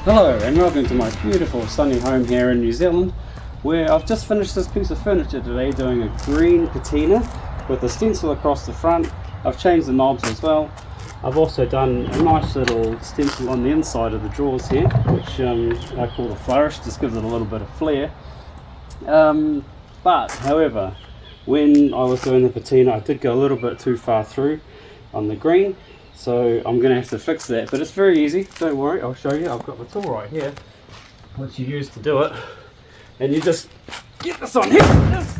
Hello and welcome to my beautiful sunny home here in New Zealand, where I've just finished this piece of furniture today doing a green patina with a stencil across the front. I've changed the knobs as well. I've also done a nice little stencil on the inside of the drawers here, which I call the flourish, just gives it a little bit of flair. But however, when I was doing the patina I did go a little bit too far through on the green. So I'm going to have to fix that, but it's very easy, don't worry, I'll show you. I've got the tool right here, which you use to do it, and you just get this on here. Yes.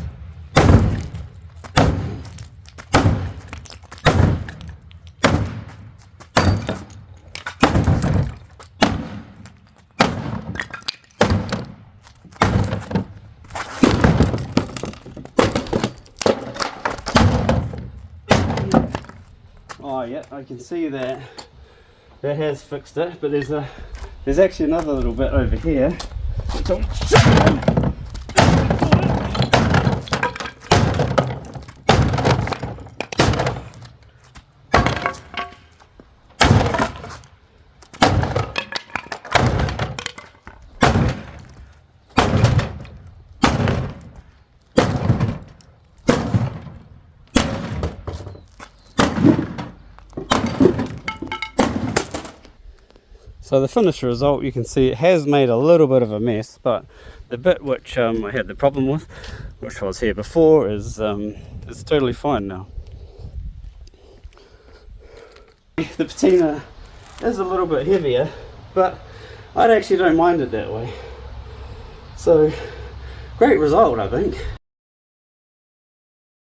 Oh yeah, I can see that has fixed it, but there's actually another little bit over here which I'll show you. So the finished result, you can see it has made a little bit of a mess, but the bit which I had the problem with, which was here before, is totally fine now. The patina is a little bit heavier, but I actually don't mind it that way. So great result, I think.